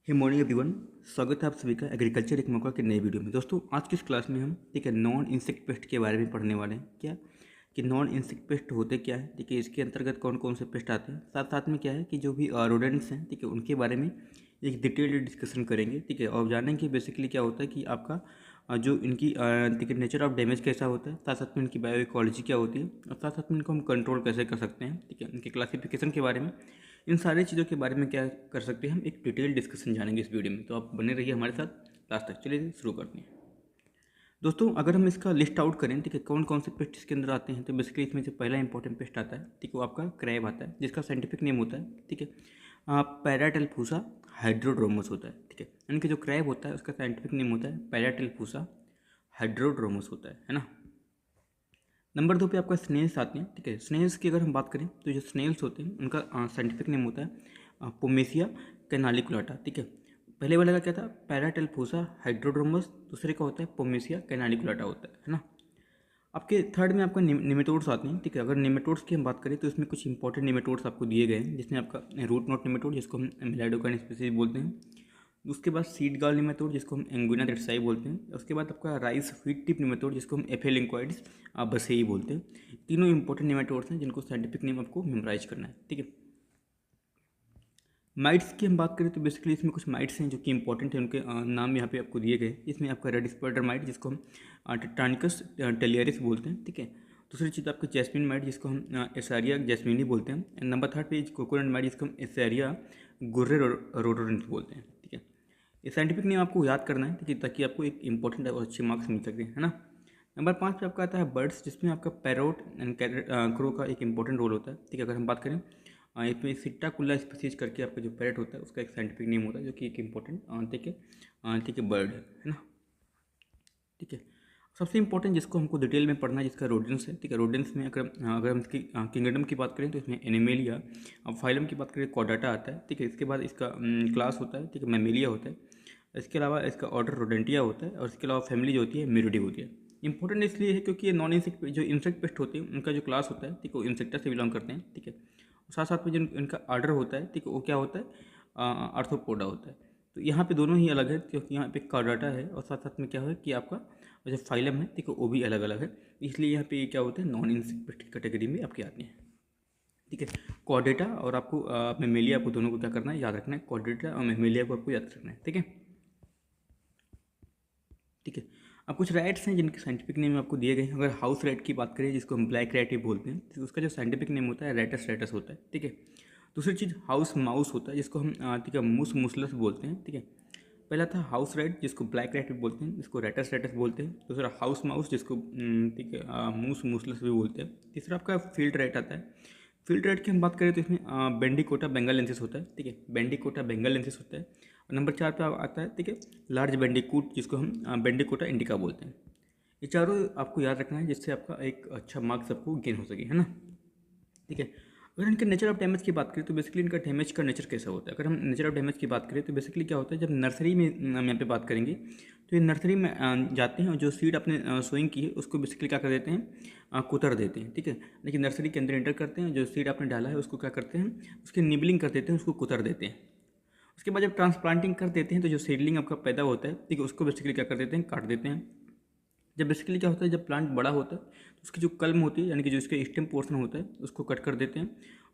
हे morning everyone. स्वागत है आप सभी का एग्रीकल्चर एक मौका के नए वीडियो में। दोस्तों आज की इस क्लास में हम ठीक है नॉन इंसेक्ट पेस्ट के बारे में पढ़ने वाले हैं। क्या कि नॉन इंसेक्ट पेस्ट होते क्या है, ठीक है, इसके अंतर्गत कौन कौन से पेस्ट आते हैं, साथ साथ में क्या है कि जो भी रोडेंट्स हैं, ठीक है, उनके बारे में एक डिटेल्ड डिस्कशन करेंगे, ठीक है, और जानेंगे बेसिकली क्या होता है कि आपका जो इनकी ठीक है नेचर ऑफ डैमेज कैसा होता है, साथ साथ में इनकी बायो इकोलॉजी क्या होती है, और साथ साथ में इनको हम कंट्रोल कैसे कर सकते हैं, ठीक है, इनके क्लासिफिकेशन के बारे में, इन सारी चीज़ों के बारे में क्या कर सकते हैं हम एक डिटेल डिस्कशन जानेंगे इस वीडियो में। तो आप बने रहिए हमारे साथ लास्ट तक। चलिए शुरू करते हैं। दोस्तों अगर हम इसका लिस्ट आउट करें, ठीक है, कौन कौन से पेस्ट इसके अंदर आते हैं, तो बेसिकली इसमें जो पहला इंपॉर्टेंट पेस्ट आता है, ठीक है, वो आपका क्रैब आता है, जिसका साइंटिफिक नेम होता है, ठीक है, पैराटेलफूसा हाइड्रोड्रोमस होता है, ठीक है, यानी कि जो क्रैब होता है उसका साइंटिफिक नेम होता है पैराटेलफूसा हाइड्रोड्रोमस होता है ना। नंबर 2 पे आपका स्नेल्स आते हैं, ठीक है। स्नेल्स की अगर हम बात करें तो जो स्नेल्स होते हैं उनका साइंटिफिक नेम होता है पोमेसिया कैनालिकुलाटा, ठीक है। पहले वाले का क्या था, पैराटेलफोसा हाइड्रोड्रोमस, दूसरे का होता है पोमेसिया कैनालिकुलाटा होता है ना। आपके थर्ड में आपका निमेटोड्स आते हैं, ठीक है। अगर निमेटोड्स की हम बात करें तो इसमें कुछ इंपॉर्टेंट निमेटोड्स आपको दिए गए हैं, जिसमें आपका रूट नॉट निमेटोड जिसको हम मिलाइडोकाइन स्पीसीज बोलते हैं, उसके बाद सीड गाल निमेटोड जिसको हम एंगुइना रेटसाई बोलते हैं, उसके बाद आपका राइस फीड टिप निमेटोड जिसको हम एफेलिंक्वाइड्स बसेई बोलते हैं। तीनों इंपॉर्टेंट निमेटोड्स हैं जिनको साइंटिफिक नेम आपको मेमोराइज करना है, ठीक है। माइट्स की हम बात करें तो बेसिकली इसमें कुछ माइट्स हैं जो कि इंपॉर्टेंट हैं, उनके नाम यहाँ पे आपको दिए गए। इसमें आपका रेड स्पाइडर माइट जिसको हम टिटानिकस टेलियरिस बोलते हैं, ठीक है। दूसरी चीज़ आपकी जैस्मिन माइट जिसको हम एसारिया जैस्मिनी बोलते हैं। एंड नंबर थर्ड पे कोकोनट माइट जिसको हम एसारिया गुर्रे रोडोडेंट्स बोलते हैं, ठीक है। ये साइंटिफिक नेम आपको याद करना है, ठीक है, ताकि आपको एक इंपॉर्टेंट और अच्छे मार्क्स मिल सके, है ना। नंबर 5 पे आपका आता है बर्ड्स, जिसमें आपका पैरोट एंड क्रो का एक इंपॉर्टेंट रोल होता है, ठीक है। अगर हम बात करें इसमें सिट्टाकुल्ला स्पीसीज करके आपका जो पैरेट होता है उसका एक साइंटिफिक नेम होता है, जो कि एक इंपॉर्टेंट ठीक है बर्ड है ना, ठीक है। सबसे इंपॉर्टेंट जिसको हमको डिटेल में पढ़ना है जिसका रोडेंस है, ठीक है। रोडेंस में अगर अगर हम इसकी किंगडम की बात करें तो इसमें एनिमेलिया, अब फाइलम की बात करें कॉर्डाटा आता है, ठीक है। इसके बाद इसका क्लास होता है, ठीक है, मैमेलिया होता है। इसके अलावा इसका ऑर्डर रोडेंटिया होता है, और इसके अलावा फैमिली जो होती है मेरिडी होती है। इंपॉर्टेंट इसलिए है क्योंकि ये नॉन इंसेक्ट जो इंसेक्ट पेस्ट होते हैं उनका जो क्लास होता है, ठीक है, वो इंसेक्टा से बिलोंग करते हैं, ठीक है। साथ साथ में जो इनका आर्डर होता है, ठीक है, वो क्या होता है आर्थ्रोपोडा होता है। तो यहाँ पे दोनों ही अलग है क्योंकि यहाँ पे कार्डाटा है, और साथ साथ में क्या है कि आपका जो फाइलम है, ठीक है, वो भी अलग अलग है। इसलिए यहाँ पे ये क्या होता है नॉन इंसेक्ट कैटेगरी में आपके आते हैं, ठीक है। कॉर्डेटा और आपको मेमेलिया, आपको दोनों को क्या करना है, याद रखना है। कॉर्डेटा और मेमेलिया को आपको याद रखना है, ठीक है, ठीक है। अब कुछ रैट्स हैं जिनके साइंटिफिक नेम आपको दिए गए हैं। अगर हाउस रैट की बात करें जिसको हम ब्लैक रैट ही बोलते हैं, तो उसका जो साइंटिफिक नेम होता है रैटस रैटस होता है, ठीक है। दूसरी चीज़ हाउस माउस होता है जिसको हम ठीक है मूस मुसलस बोलते हैं, ठीक है। पहला था हाउस रैट जिसको ब्लैक रैट भी बोलते हैं, जिसको रैटस रैटस बोलते हैं। दूसरा हाउस माउस जिसको ठीक है मूस मुसलस भी बोलते हैं। तीसरा आपका फील्ड रैट आता है। फील्ड रैट की हम बात करें तो इसमें बेंडिकोटा बेंगालेंसिस होता है, ठीक है, बेंडिकोटा बेंगालेंसिस होता है। और नंबर 4 पे आता है, ठीक है, लार्ज बेंडिकूट जिसको हम बेंडिकोटा इंडिका बोलते हैं। ये चारों आपको याद रखना है जिससे आपका एक अच्छा मार्क्स आपको गेन हो सके, है ना, ठीक है। अगर इनके नेचर ऑफ डैमेज की बात करें तो बेसिकली इनका डैमेज का नेचर कैसा होता है। अगर हम नेचर ऑफ डैमेज की बात करें तो बेसिकली क्या होता है, जब नर्सरी में हम यहाँ पे बात करेंगे तो ये नर्सरी में जाते हैं और जो सीड अपने सोइंग की है उसको बेसिकली क्या कर देते हैं, कुतर देते हैं, ठीक है। लेकिन नर्सरी के अंदर एंटर करते हैं, जो सीड आपने डाला है उसको क्या करते हैं, उसकी निबलिंग कर देते हैं, उसको कुतर देते हैं। उसके बाद जब ट्रांसप्लांटिंग कर देते हैं तो जो सीडलिंग आपका पैदा होता है, ठीक है, उसको बेसिकली क्या कर देते हैं, काट देते हैं। जब बेसिकली क्या होता है, जब प्लांट बड़ा होता है तो उसकी जो कलम होती है यानी कि जो इसका स्टेम पोर्शन होता है उसको कट कर देते हैं।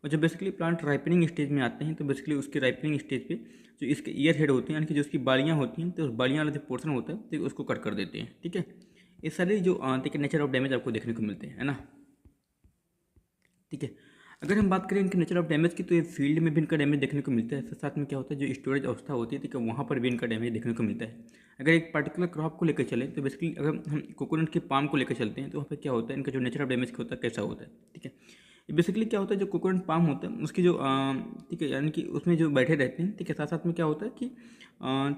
और जब बेसिकली प्लांट राइपनिंग स्टेज में आते हैं तो बेसिकली उसके राइपनिंग स्टेज पे जो इसके ईयर हेड होते हैं यानी कि जो उसकी बालियाँ होती हैं, तो उस बालियाँ वाला जो पोर्शन होता है तो उसको कट कर देते हैं, ठीक है। ये सारे जो ठीक है नेचर ऑफ डैमेज आपको देखने को मिलते हैं, है ना, ठीक है। अगर हम बात करें इनके नेचर ऑफ डैमेज की तो ये फील्ड में भी इनका डैमेज देखने को मिलता है। साथ साथ में क्या होता है, जो स्टोरेज अवस्था होती है, ठीक है, वहाँ पर भी इनका डैमेज देखने को मिलता है। अगर एक पर्टिकुलर क्रॉप को लेकर चलें तो बेसिकली अगर हम कोकोनट के पाम को लेकर चलते हैं तो वहाँ पर क्या होता है, इनका जो नेचर ऑफ डैमेज होता है कैसा होता है, ठीक है। ये बेसिकली क्या होता है, जो कोकोनट पाम होता है उसकी जो ठीक है यानी कि उसमें जो बैठे रहते हैं, ठीक है, साथ साथ में क्या होता है कि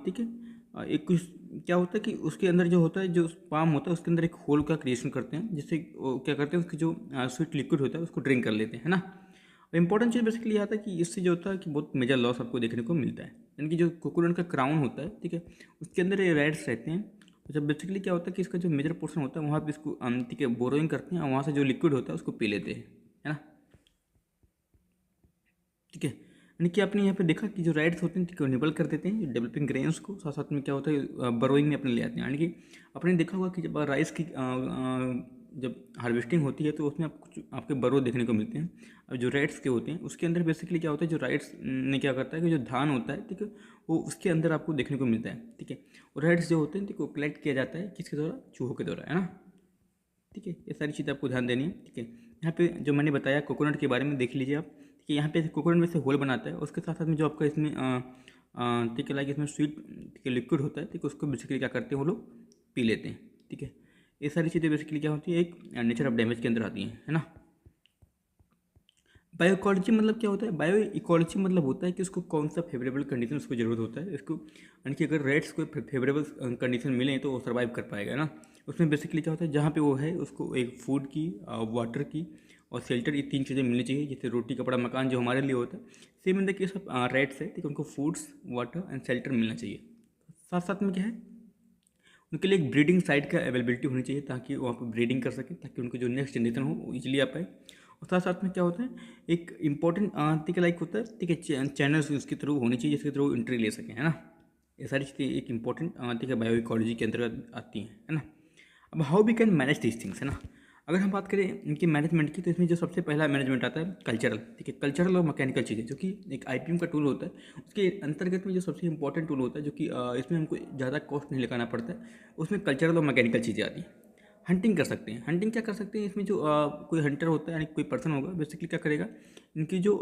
ठीक है एक कुछ क्या होता है कि उसके अंदर जो होता है, जो पाम होता है उसके अंदर एक होल का क्रिएशन करते हैं, जिससे वो क्या करते हैं उसकी जो स्वीट लिक्विड होता है उसको ड्रिंक कर लेते हैं, है ना। और इंपॉर्टेंट चीज़ बेसिकली आता है कि इससे जो होता है कि बहुत मेजर लॉस आपको देखने को मिलता है। यानी कि जो कोकोनट का क्राउन होता है, ठीक है, उसके अंदर ये रैट्स रहते हैं। तो जब बेसिकली क्या होता है कि इसका जो मेजर पोर्शन होता है वहाँ पे इसको ठीक है बोरोइंग करते हैं और वहाँ से जो लिक्विड होता है उसको पी लेते हैं, है ना, ठीक है। यानी कि आपने यहाँ पे देखा कि जो राइट्स होते हैं ठीक है निबल कर देते हैं डेवलपिंग ग्रेन्स को, साथ साथ में क्या होता है बरोइंग में अपने ले आते हैं। यानी कि आपने देखा होगा कि जब राइस की जब हार्वेस्टिंग होती है तो उसमें आपको आपके बरो देखने को मिलते हैं। अब जो राइट्स के होते हैं उसके अंदर बेसिकली क्या होता है, जो राइट्स ने क्या करता है कि जो धान होता है ठीक है वो उसके अंदर आपको देखने को मिलता है। ठीक है, और राइट्स जो होते हैं ठीक है वो कलेक्ट किया जाता है किसके द्वारा, चूहों के द्वारा, है ना। ठीक है, ये सारी चीज़ें आपको ध्यान देनी है। ठीक है, यहाँ पे जो मैंने बताया कोकोनट के बारे में देख लीजिए आप। ठीक है, यहाँ पे कोकोनट में से होल बनाता है, उसके साथ साथ में जो आपका इसमें ठीक है लाइक इसमें स्वीट ठीक है लिक्विड होता है, ठीक है उसको बेसिकली क्या करते हैं वो लोग पी लेते हैं। ठीक है, ये सारी चीज़ें बेसिकली क्या होती है एक नेचर ऑफ डैमेज के अंदर आती हैं, है ना। बायो इकोलॉजी मतलब क्या होता है, बायो इकोलॉजी मतलब होता है कि उसको कौन सा फेवरेबल कंडीशन उसको ज़रूरत होता है इसको, यानी कि अगर रेट्स को फेवरेबल कंडीशन मिले तो वो सर्वाइव कर पाएगा, है ना। उसमें बेसिकली क्या होता है जहाँ पे वो है उसको एक फूड की, वाटर की और शेल्टर, ये तीन चीज़ें मिलनी चाहिए। जैसे रोटी कपड़ा मकान जो हमारे लिए होता है, same in the case of rates है, ठीक है उनको फूड्स वाटर एंड शेल्टर मिलना चाहिए। साथ साथ में क्या है उनके लिए एक ब्रीडिंग साइट का अवेलेबिलिटी होनी चाहिए ताकि वो वहाँ पर ब्रीडिंग कर सकें, ताकि उनकी जो नेक्स्ट जनरेशन हो वो ईजिली आ पाए। और साथ साथ में क्या होता है एक इंपॉर्टेंट ठीक है लाइक होता है ठीक है चैनल्स उसके थ्रू होनी चाहिए जिसके थ्रू एंट्री ले सकें, है ना। ये सारी चीज़ें एक इंपॉर्टेंट ठीक है बायो इकोलॉजी के अंतर्गत आती हैं, है ना। अब how we can manage this things, है ना। अगर हम बात करें इनकी मैनेजमेंट की तो इसमें जो सबसे पहला मैनेजमेंट आता है कल्चरल, ठीक है कल्चरल और मैकेनिकल चीज़ें जो कि एक आईपीएम का टूल होता है उसके अंतर्गत में जो सबसे इंपॉर्टेंट टूल होता है जो कि इसमें हमको ज़्यादा कॉस्ट नहीं लगाना पड़ता है, उसमें कल्चरल और मैकेनिकल चीज़ें आती हैं। हंटिंग कर सकते हैं, हंटिंग क्या कर सकते हैं इसमें जो कोई हंटर होता है यानी कोई पर्सन होगा बेसिकली क्या करेगा इनकी जो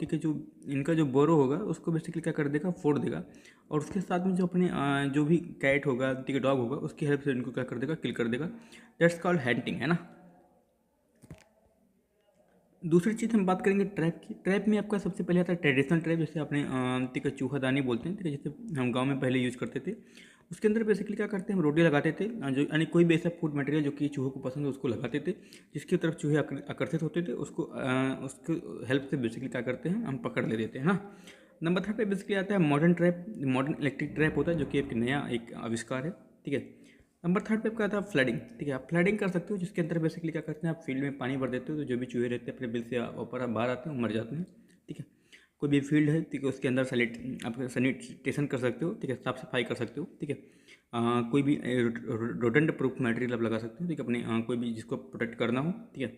ठीक है जो इनका जो बोरो होगा उसको बेसिकली क्या कर देगा, फोड़ देगा, और उसके साथ में जो अपने जो भी कैट होगा ठीक है डॉग होगा उसकी हेल्प से इनको क्या कर देगा, किल कर देगा। दैट्स कॉल्ड हंटिंग, है ना। दूसरी चीज़ हम बात करेंगे ट्रैप की। ट्रैप में आपका सबसे पहले आता है ट्रेडिशनल ट्रैप, जैसे अपने ठीक है चूहादानी बोलते हैं, ठीक है जैसे हम गांव में पहले यूज़ करते थे। उसके अंदर बेसिकली क्या करते हैं हम रोटी लगाते थे, जो यानी कोई भी ऐसा फूड मटेरियल जो कि चूहों को पसंद है उसको लगाते थे, जिसकी तरफ चूहे आकर्षित होते थे उसको उसको हेल्प से बेसिकली क्या करते हैं हम पकड़ ले देते हैं ना। नंबर 3 पे बेसिकली आता है modern trap. Modern electric trap होता है जो कि एक नया एक आविष्कार है, ठीक है। नंबर 3 पे आपका आता है फ्लडिंग, ठीक है आप फ्लडिंग कर सकते हो जिसके अंदर बेसिकली क्या करते हैं आप फील्ड में पानी भर देते हो तो जो भी चूहे रहते हैं अपने बिल से ऊपर बाहर आते हैं मर जाते हैं, ठीक है। कोई भी फील्ड है ठीक है उसके अंदर आप सैनिटेशन कर सकते हो, ठीक है साफ सफाई कर सकते हो, ठीक है। कोई भी रोडेंट प्रूफ मटेरियल आप लगा सकते हो, ठीक है अपने कोई भी जिसको प्रोटेक्ट करना हो, ठीक है।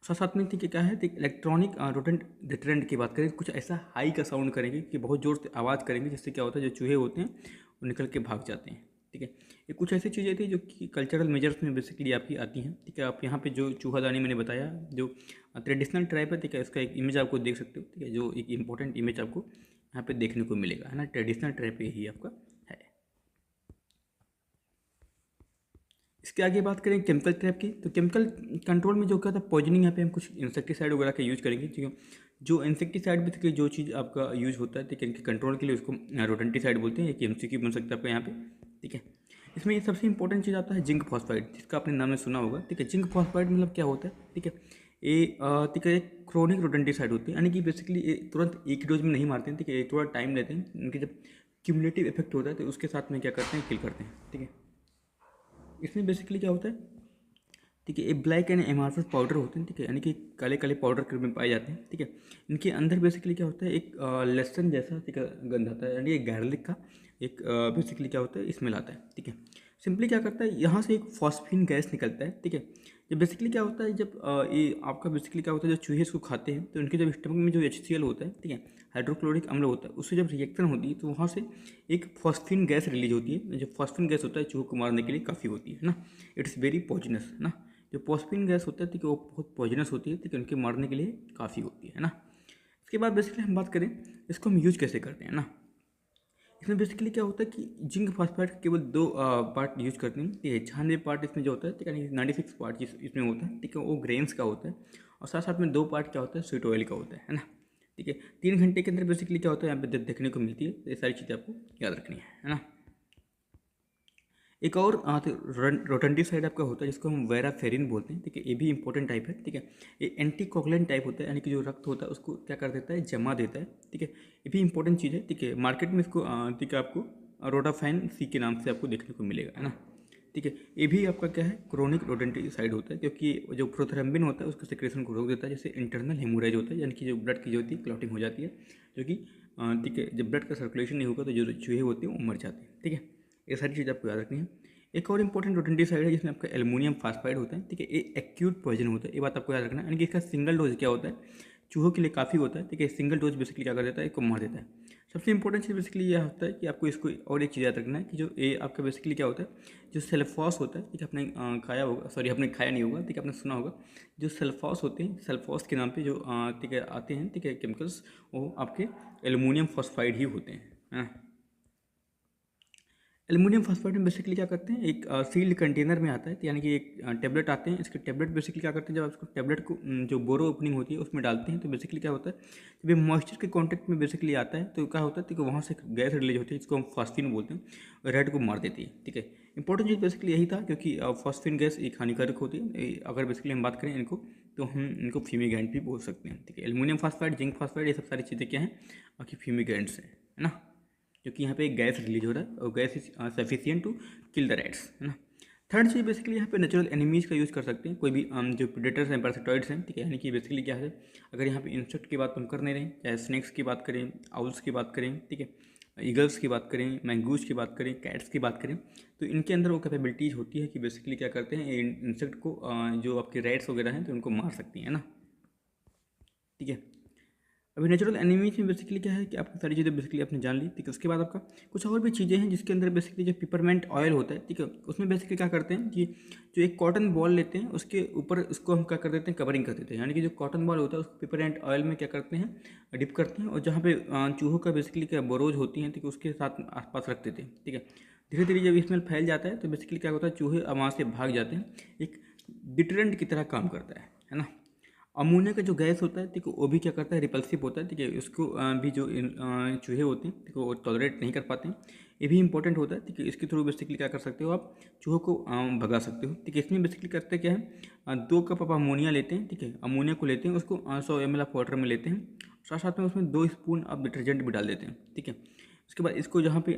साथ साथ में ठीक है क्या है ठीक इलेक्ट्रॉनिक रोडेंट डिटरेंट की बात करें कुछ ऐसा हाई का साउंड करेंगे कि बहुत ज़ोर से आवाज़ करेंगे जिससे क्या होता है जो चूहे होते हैं वो निकल के भाग जाते हैं, ठीक है। ये कुछ ऐसी चीज़ें थी जो कि कल्चरल मेजर्स में बेसिकली आपकी आती हैं, ठीक है। आप यहाँ पे जो चूहादानी मैंने बताया जो ट्रेडिशनल ट्राइब है, ठीक है उसका एक इमेज आपको देख सकते हो, ठीक है जो एक इंपॉर्टेंट इमेज आपको यहाँ पे देखने को मिलेगा, है ना। ट्रेडिशनल ट्राइब ही आपका है। इसके आगे बात करें केमिकल ट्रैप की, तो केमिकल कंट्रोल में जो क्या था पॉइजनिंग, यहाँ पे हम कुछ इंसेक्टिसाइड वगैरह का यूज़ करेंगे, ठीक है। जो इंसेक्टिसाइड बेसिकली जो चीज़ आपका यूज़ होता है ठीक है इनके कंट्रोल के लिए उसको रोडेंटिसाइड बोलते हैं, एक एमसीक्यू बन सकता है आपका यहाँ पे, ठीक है। इसमें ये सबसे इंपॉर्टेंट चीज़ आता है जिंक फॉस्फाइड, जिसका आपने नाम में सुना होगा, ठीक है। जिंक फॉस्फाइड मतलब क्या होता है, ठीक है ये ठीक है एक क्रोनिक रोडेंटिसाइड होती है, यानी कि बेसिकली ये तुरंत एक ही डोज में नहीं मारते हैं, ठीक है थोड़ा टाइम लेते हैं, इनके जब क्यूमुलेटिव इफेक्ट होता है तो उसके साथ में क्या करते हैं किल करते हैं, ठीक है। इसमें बेसिकली क्या होता है ठीक है ये ब्लैक एंड एमारफस पाउडर होते हैं, ठीक है यानी कि काले काले पाउडर के रूप में पाए जाते हैं, ठीक है। इनके अंदर बेसिकली क्या होता है एक लहसुन जैसा ठीक है गंध आता है, यानी एक गार्लिक का एक बेसिकली क्या होता है स्मेल आता है, ठीक है। सिंपली क्या करता है यहाँ से एक फॉस्फीन गैस निकलता है, ठीक है। जब बेसिकली क्या होता है जब ये आपका बेसिकली क्या होता है जब चूहे इसको खाते हैं तो उनके जब स्टमक में जो HCl होता है, ठीक है हाइड्रोक्लोरिक अम्ल होता है, उससे जब रिएक्शन होती है तो वहाँ से एक फॉस्फीन गैस रिलीज होती है, जो फॉस्फीन गैस होता है चूहे को मारने के लिए काफ़ी होती है ना। इट्स वेरी पॉइजनस ना, जो फॉस्फीन गैस होता है ठीक है वो बहुत पॉइजनस होती है, ठीक है उनके मारने के लिए काफ़ी होती है ना। इसके बाद बेसिकली हम बात करें इसको हम यूज कैसे करते हैं ना। इसमें बेसिकली क्या होता है कि जिंक फॉस्फेट केवल दो पार्ट यूज करते हैं, ठीक है 96 पार्ट इसमें जो होता है, ठीक है 96 पार्ट इसमें होता है, ठीक है वो ग्रेन्स का होता है, और साथ साथ में 2 पार्ट क्या होता है स्वीट ऑयल का होता है ना, ठीक है। 3 घंटे के अंदर बेसिकली क्या होता है यहाँ पे देखने को मिलती है, तो ये सारी चीज़ें आपको याद रखनी है ना। एक और रोटेंटिसाइड आपका होता है जिसको हम वेराफेरिन बोलते हैं, ठीक है ये भी इंपॉर्टेंट टाइप है, ठीक है। ये एंटीकोगुलेंट टाइप होता है, यानी कि जो रक्त होता है उसको क्या कर देता है जमा देता है, ठीक है। ये भी इंपॉर्टेंट चीज़ है, ठीक है। मार्केट में इसको ठीक है आपको रोडाफाइन सी के नाम से आपको देखने को मिलेगा, है ना, ठीक है। ये भी आपका क्या है, क्रोनिक रोडेंटिसाइड होता है, क्योंकि जो प्रोथ्रम्बिन होता है उसके सिक्रेशन को रोक देता है, जैसे इंटरनल हेमोरेज होता है, यानी कि जो ब्लड की जो होती है क्लॉटिंग हो जाती है, जो कि ठीक है, जब ब्लड का सर्कुलेशन नहीं होगा तो जो चूहे होते हैं वो मर जाते हैं। ठीक है, ये सारी चीज़ आपको याद रखनी है। एक और इंपॉर्टेंट रोडेंटिसाइड है जिसमें आपका एल्युमिनियम फास्फाइड होता है। ठीक है, ये एक्यूट पॉइजन होता है, ये बात आपको याद रखना है। यानी कि इसका सिंगल डोज क्या होता है, चूहों के लिए काफ़ी होता है। ठीक है, सिंगल डोज बेसिकली क्या कर देता है, इसको मार देता है। सबसे इंपॉर्टेंट चीज़ बेसिकली यह होता है कि आपको इसको और एक चीज़ याद रखना है कि जो ये आपका बेसिकली क्या होता है, जो सल्फॉस होता है, ठीक है, आपने खाया होगा, सॉरी आपने खाया नहीं होगा, ठीक है, आपने सुना होगा, जो सल्फॉस होते हैं, सल्फॉस के नाम पे जो ठीक है आते हैं, ठीक है, केमिकल्स, वो आपके एल्युमिनियम फॉस्फाइड ही होते हैं, है ना। एल्युमिनियम फॉस्फेट में बेसिकली क्या करते हैं, एक सील्ड कंटेनर में आता है, तो यानी कि एक टेबलेट आते हैं। इसके टेबलेट बेसिकली क्या करते हैं, जब आप उसको टेबलेट को जो बोरो ओपनिंग होती है उसमें डालते हैं, तो बेसिकली क्या होता है, जब ये मॉइस्चर के कांटेक्ट में बेसिकली आता है तो क्या होता है, तो वहाँ से गैस रिलीज होती है जिसको हम फॉस्फिन बोलते हैं, रेड को मार देती है। ठीक है, इंपॉर्टेंट चीज़ बेसिकली यही था, क्योंकि फॉस्फिन गैस एक हानिकारक होती है। अगर बेसिकली हम बात करें इनको, तो हम इनको फ्यूमिगेंट भी बोल सकते हैं। ठीक है, एल्युमिनियम फॉस्फाइड, जिंक फॉस्फाइड, ये सब सारी चीज़ें क्या हैं, बाकी फ्यूमिगेंट्स हैं, है ना, क्योंकि यहाँ पे एक गैस रिलीज हो रहा है और gas is sufficient to kill the rats, है ना। थर्ड चीज़ बेसिकली यहाँ पे नेचुरल एनिमीज़ का यूज़ कर सकते हैं, कोई भी जो प्रेडेटर्स हैं, पैरासिटॉइड्स हैं, ठीक है, यानी कि बेसिकली क्या है, अगर यहाँ पे इंसेक्ट की बात हम कर नहीं रहे, चाहे स्नेक्स की बात करें, आउल्स की बात करें, ठीक है, ईगल्स की बात करें, मैंगूज की बात करें, कैट्स की बात करें, तो इनके अंदर वो कैपेबिलिटीज़ होती है कि बेसिकली क्या करते हैं, इंसेक्ट को जो आपके रैट्स वगैरह हैं तो उनको मार सकती हैं, है ना। ठीक है, अभी नेचुरल एनिमीज में बेसिकली क्या है कि आपकी सारी चीज़ें बेसिकली आपने जान ली। ठीक है, उसके बाद आपका कुछ और भी चीज़ें हैं जिसके अंदर बेसिकली जो पिपरमेंट ऑयल होता है, ठीक है, उसमें बेसिकली क्या करते हैं कि जो एक कॉटन बॉल लेते हैं उसके ऊपर उसको हम क्या कर देते हैं, कवरिंग कर देते हैं, यानी कि जो कॉटन बॉल होता है उसको पिपरमेंट ऑयल में क्या करते हैं, डिप करते हैं, और जहाँ पे चूहों का बेसिकली क्या बोरोज होती हैं, ठीक है, उसके साथ आसपास रख देते हैं। ठीक है, धीरे धीरे जब स्मेल फैल जाता है तो बेसिकली क्या होता है, चूहे वहाँ से भाग जाते हैं, एक डिटरेंट की तरह काम करता है ना। अमोनिया का जो गैस होता है, ठीक है, वो भी क्या करता है, रिपल्सिव होता है। ठीक है, उसको भी जो चूहे होते हैं, ठीक है, वो टॉलरेट नहीं कर पाते हैं, ये भी इंपॉर्टेंट होता है। ठीक है, इसके थ्रू बेसिकली क्या कर सकते हो आप, चूहों को भगा सकते हो। ठीक है, इसमें बेसिकली करते क्या है, 2 कप आप अमोनिया लेते हैं, ठीक है, अमोनिया को लेते हैं, उसको 100 ml ऑफ वाटर में लेते हैं, साथ साथ में उसमें 2 स्पून आप डिटर्जेंट भी डाल देते हैं। ठीक है, उसके बाद इसको जहाँ पे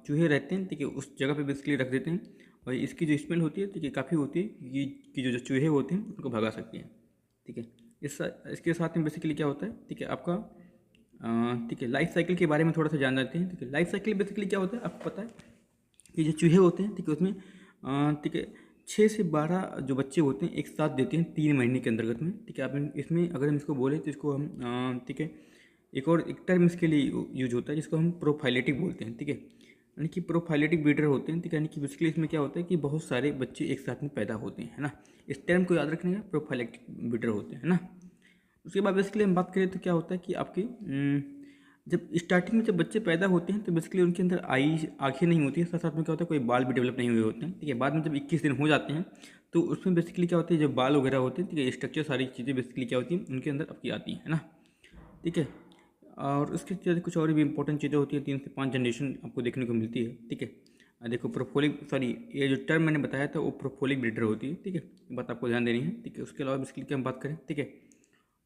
चूहे रहते हैं, ठीक है, उस जगह पे बेसिकली रख देते हैं, और इसकी जो स्मेल होती है, ठीक है, काफ़ी होती है कि जो चूहे होते हैं उनको भगा सकती हैं। ठीक है, इसके साथ में बेसिकली क्या होता है, ठीक है, आपका ठीक है, लाइफ साइकिल के बारे में थोड़ा सा जान जाते हैं। ठीक है, लाइफ साइकिल बेसिकली क्या होता है आपको पता है कि जो चूहे होते हैं, ठीक है, उसमें ठीक है 6 से 12 जो बच्चे होते हैं एक साथ देते हैं 3 महीने के अंतर्गत में। ठीक है, आप इसमें अगर हम इसको बोले तो इसको हम ठीक है, एक और एक टर्म इसके लिए यूज होता है जिसको हम प्रोफाइलेटिक बोलते हैं। ठीक है, यानी कि प्रोफाइलेटिक ब्रीडर होते हैं। ठीक है, यानी कि बेसिकली इसमें क्या होता है कि बहुत सारे बच्चे एक साथ में पैदा होते हैं, है ना। इस टर्म को याद रखने का, प्रोफाइलेटिक ब्रीडर होते हैं, है ना। उसके बाद बेसिकली हम बात करें तो क्या होता है कि आपकी जब स्टार्टिंग में जब बच्चे पैदा होते हैं तो बेसिकली उनके अंदर आई आँखें नहीं होती है, साथ साथ में क्या होता है कोई बाल भी डेवलप नहीं हुए होते हैं। ठीक है, बाद में जब 21 दिन हो जाते हैं तो उसमें बेसिकली क्या होती है, जब बाल वगैरह होते हैं, ठीक है, स्ट्रक्चर सारी चीज़ें बेसिकली क्या होती हैं उनके अंदर आपकी आती हैं, है ना। ठीक है, और उसके साथ कुछ और भी इंपॉर्टेंट चीज़ें होती हैं, 3 से 5 जनरेशन आपको देखने को मिलती है। ठीक है, देखो प्रोफोलिक, सॉरी ये जो टर्म मैंने बताया था वो प्रोफोलिक ब्रीडर होती है। ठीक है, ये बात आपको ध्यान देनी है। ठीक है, उसके अलावा बेसिकली क्या हम बात करें, ठीक है,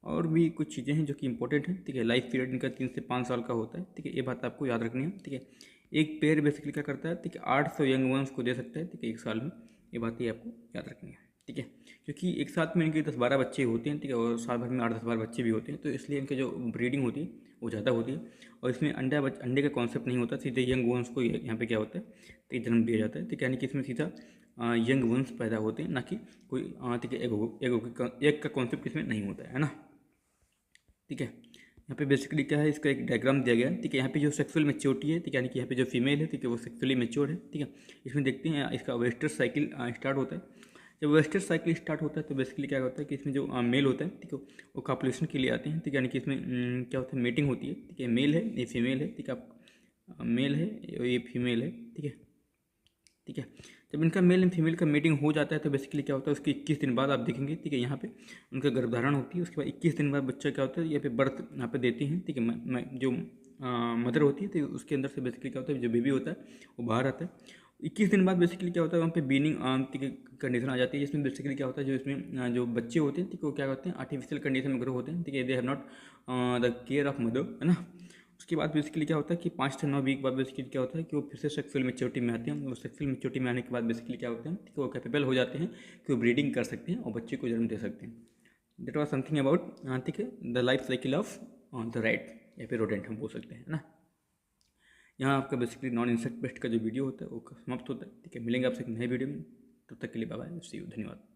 और भी कुछ चीज़ें हैं जो कि इंपॉर्टेंट हैं। ठीक है, लाइफ पीरियड इनका 3 से 5 साल का होता है। ठीक है, ये बात आपको याद रखनी है। ठीक है, एक पेयर बेसिकली क्या करता है, ठीक है, 800 यंग वंस को दे सकता है। ठीक है, एक साल में, ये बात ही आपको याद रखनी है। ठीक है, क्योंकि एक साथ में इनके 10-12 बच्चे होते हैं। ठीक है, और साल भर में 8-10 बार बच्चे भी होते हैं, तो इसलिए इनके जो ब्रीडिंग होती है वो ज़्यादा होती है। और इसमें अंडे का कॉन्सेप्ट नहीं होता, सीधे यंग वंस को यहाँ पे क्या होता है, ठीक जन्म दिया जाता है। ठीक है, यानी कि इसमें सीधा यंग वंस पैदा होते हैं, ना कि कोई ठीक है एग का कॉन्सेप्ट इसमें नहीं होता है ना। ठीक है, यहाँ पे बेसिकली क्या है, इसका एक डायग्राम दिया गया है। ठीक है, यहाँ पे जो सेक्सुअल मेच्योरिटी है, ठीक है, यानी कि यहाँ पे जो फीमेल है, ठीक है, वो सेक्सुअली मेच्योर है। ठीक है, इसमें देखते हैं इसका वेस्टर्स साइकिल स्टार्ट होता है। जब वेस्टर्स साइकिल स्टार्ट होता है तो बेसिकली क्या होता है कि इसमें जो मेल होता है, ठीक है, वो कॉपुलेशन के लिए आते हैं। ठीक है, यानी कि इसमें क्या होता है, मीटिंग होती है। ठीक है, मेल है, ये फीमेल है, ठीक है, आप मेल है, ये फीमेल है। ठीक है, ठीक है, जब इनका मेल एंड फीमेल का मीटिंग हो जाता है तो बेसिकली क्या होता है, उसके 21 दिन बाद आप देखेंगे। ठीक है, यहाँ पे उनका गर्भधारण होती है। उसके बाद 21 दिन बाद बच्चा क्या होता है, यहाँ पे बर्थ यहाँ पे देती हैं। ठीक है, जो मदर होती है तो उसके अंदर से बेसिकली क्या होता है, जो बेबी होता है वो बाहर आता है। 21 दिन बाद बेसिकली क्या होता है, वहाँ पे बीनिंग ठीक है कंडीशन आ जाती है, जिसमें बेसिकली क्या होता है, जो इसमें जो बच्चे होते हैं, ठीक है, वो क्या करते हैं, आर्टिफिशियल कंडीशन में ग्रो होते हैं। ठीक है, they have not the care of mother, है ना। उसके बाद बेसिकली क्या होता है कि 5 से 9 वीक बाद बेसिकली क्या होता है कि वो फिर से सेक्सुअल मेच्योरिटी में आते हैं। और सेक्सुअल मेच्योरिटी में आने के बाद बेसिकली क्या होते हैं कि वो कैपेबल हो जाते हैं कि वो ब्रीडिंग कर सकते हैं और बच्चे को जन्म दे सकते हैं। दैट वाज समथिंग अबाउट, ठीक है, the life cycle of the rat या फिर रोडेंट हम बोल सकते हैं ना। यहाँ आपका बेसिकली नॉन इंसेक्ट पेस्ट का जो वीडियो होता है वो समाप्त होता है। ठीक है, मिलेंगे आपसे एक नए वीडियो में, तब तक के लिए बाय बाय, सी यू, धन्यवाद।